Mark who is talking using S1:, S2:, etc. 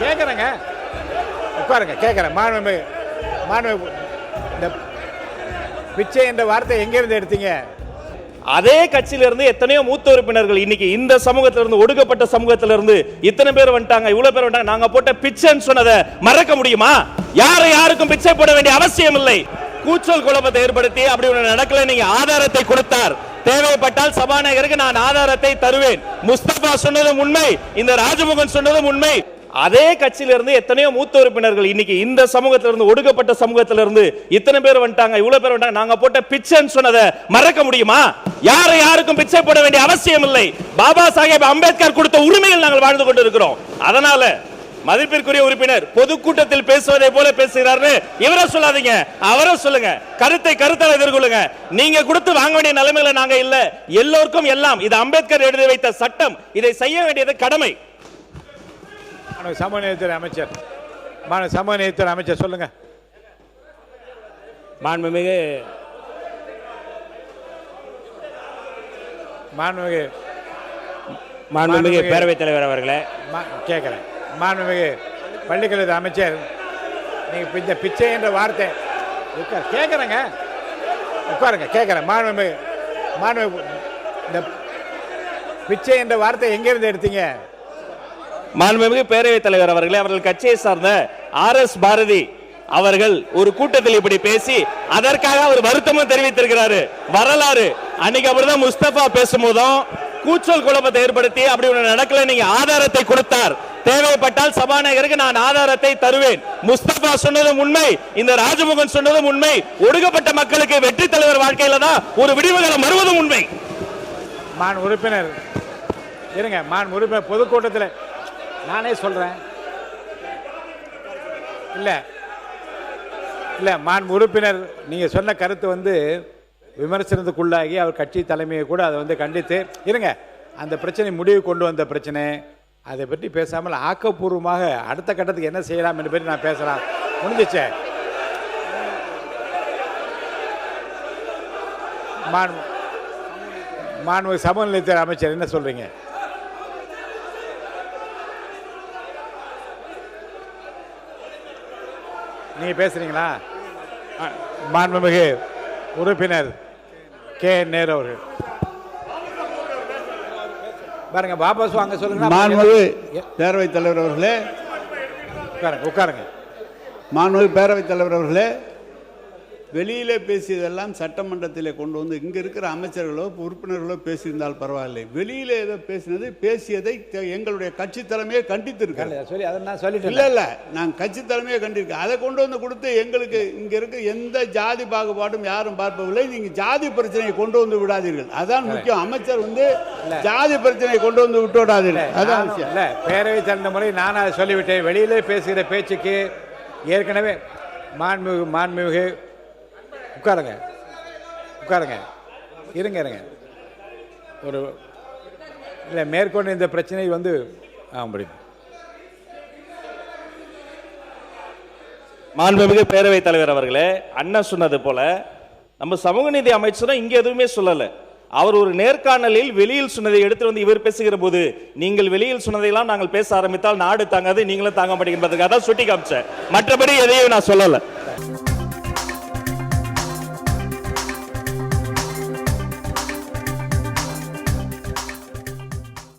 S1: கேட்குறேங்க, உட்காருங்க, கேட்குறேன். மாண்புமிகு இந்த பிச்சை என்ற வார்த்தை எங்கிருந்து எடுத்தீங்க?
S2: அதே கட்சியில இருந்து எத்தனையோ மூத்த உறுப்பினர்கள் இன்னைக்கு இந்த சமூகத்தில இருந்து, ஒடுக்கப்பட்ட சமூகத்தில இருந்து இத்தனை பேர் வந்துட்டாங்க, இவ்வளவு பேர் வந்துட்டாங்க. நாங்க போட்ட பிச்சைன்னு சொன்னதை மறக்க முடியுமா? யாருக்கும் பிச்சை போட வேண்டிய அவசியம் இல்லை. கூச்சல் குழப்பத்தை ஏற்படுத்தி அப்படி ஒன்று நடக்கல. நீங்க ஆதாரத்தை கொடுத்தார். தேவைப்பட்டால் சபாநாயகருக்கு நான் ஆதாரத்தை தருவேன். முஸ்தபா சொன்னதும் உண்மை, இந்த ராஜமோகன் சொன்னதும் உண்மை. அதே கட்சியில இருந்து எத்தனையோ மூத்த உறுப்பினர்கள் இன்னைக்கு இந்த சமூகத்தில இருந்து, ஒடுக்கப்பட்ட சமூகத்தில இருந்து இத்தனை பேர் வந்துட்டாங்க, இவ்வளவு பேர் வந்துட்டாங்க. நாங்க போட்ட பிச்சைன்னு சொன்னதை மறக்க முடியுமா? யாருக்கும் பிச்சை போட வேண்டிய அவசியம் இல்லை. பாபா சாஹேப் அம்பேத்கர் கொடுத்த உரிமையில் நாங்கள் வாழ்ந்து கொண்டிருக்கிறோம். அதனால மதிப்பிற்குரிய உறுப்பினர் பொதுக்கூட்டத்தில் பேசுவதை போல பேசுகிறாரு. இவரை சொல்லாதீங்க, அவரை சொல்லுங்க. கருத்தை எதிர்கொள்ளுங்க. நீங்க கொடுத்து வாங்க வேண்டிய நிலைமையில நாங்க இல்ல. எல்லோருக்கும் எல்லாம். இது அம்பேத்கர் எழுதி வைத்த சட்டம். இதை செய்ய வேண்டியது கடமை.
S1: சமூக நீதித்துறை அமைச்சர், சமூக நீதித்துறை அமைச்சர் சொல்லுங்க.
S3: மாண்புமிகு பேரவைத் தலைவர் அவர்களே,
S1: கேட்கிறேன். மாண்புமிகு பள்ளிக்கல்வி அமைச்சர், நீங்க இந்த பிச்சை என்ற வார்த்தை கேட்குறேங்க, உட்காருங்க, கேட்குறேன். மாண்புமிகு இந்த பிச்சை என்ற வார்த்தை எங்கிருந்து எடுத்தீங்க?
S2: மாண்புமிகு பேரவைத் தலைவர் அவர்களே, அவர்கள் கட்சியை சார்ந்த RS பாரதி அவர்கள் ஒரு கூட்டத்தில் இப்படி பேசி அதற்காக அவர் வருத்தமும் தெரிவித்திருக்கிறாரு. வரலாறு அன்னைக்கு அப்படிதான் முஸ்தபா பேசும்போதும் கூச்சல் குழப்பத்தை ஏற்படுத்தி அப்படி ஒன்று நடக்கல. நீங்க ஆதாரத்தை கொடுத்தார். தேவைப்பட்டால் சபாநாயகருக்கு நான் ஆதாரத்தை தருவேன். முஸ்தபா சொன்னதும் உண்மை, இந்த ராஜமோகன் சொன்னதும் உண்மை. ஒடுக்கப்பட்ட மக்களுக்கு வெற்றி தலைவர் வாழ்க்கையில தான் ஒரு விடிவுகாலம் வருவதும் உண்மை.
S1: உறுப்பினர் இருங்க. உறுப்பினர் பொதுக்கூட்டத்தில் நானே சொல்றேன். இல்ல உறுப்பினர், நீங்க சொன்ன கருத்து விமர்சனத்துக்குள்ளாகி அவர் கட்சி தலைமையை கூட அதை கண்டித்து இருங்க. அந்த பிரச்சனை முடிவு கொண்டு வந்த பிரச்சனை, அதை பற்றி பேசாமல் ஆக்கப்பூர்வமாக அடுத்த கட்டத்துக்கு என்ன செய்யலாம் என்று பற்றி நான் பேசலாம். முடிஞ்சிச்சே. சமூக நீதித்துறை அமைச்சர் என்ன சொல்றீங்க? நீங்க பேசுறீங்களா? மாண்புமிகு உறுப்பினர் KN நேரு அவர்கள் பாருங்க. வாபஸ் வாங்க சொல்லுங்க.
S4: மாண்புமிகு பேரவைத் தலைவர் அவர்களே,
S1: உட்காருங்க.
S4: மாண்புமிகு பேரவைத் தலைவர் அவர்களே, வெளியிலே பேசியதெல்லாம் சட்டமன்றத்தில் கொண்டு வந்து இங்க இருக்கிற அமைச்சர்களோ உறுப்பினர்களோ பேசியிருந்தால் பரவாயில்லை. வெளியிலே ஏதோ பேசியதை எங்களுடைய கட்சி தலைமையை கண்டித்திருக்கேன். இல்ல நான் கட்சி தலைமையை கண்டிருக்கேன். அதை கொண்டு வந்து கொடுத்து எங்களுக்கு இங்க இருக்க எந்த ஜாதி பாகுபாடும் யாரும் பார்ப்பதில்லை. நீங்க ஜாதி பிரச்சனையை கொண்டு வந்து விடாதீர்கள். அதான் முக்கியம். அமைச்சர் ஜாதி பிரச்சனையை கொண்டு வந்து விட்டு விடாதீர்கள். அதான் விஷயம்.
S1: பேரவை தந்த முறை நான் அதை சொல்லிவிட்டேன். வெளியிலே பேசுகிற பேச்சுக்கு ஏற்கனவே மாண்புமிகு உட்காருங்க, இருங்க. ஒரு இல்லை, மேற்கொண்டு இந்த பிரச்சனை
S2: மாண்புமிகு பேரவைத் தலைவர் அவர்களே, அண்ணன் சொன்னது போல நம்ம சமூக நீதி அமைச்சரும் இங்க எதுவுமே சொல்லல. அவர் ஒரு நேர்காணலில் வெளியில் சொன்னதை எடுத்து வந்து இவர் பேசுகிற போது, நீங்கள் வெளியில் சொன்னதையெல்லாம் நாங்கள் பேச ஆரம்பித்தால் நாடு தாங்காது, நீங்களும் தாங்க மாட்டேங்கிறதுக்காக தான் சுட்டி காமிச்சேன். மற்றபடி எதையும் நான் சொல்லல.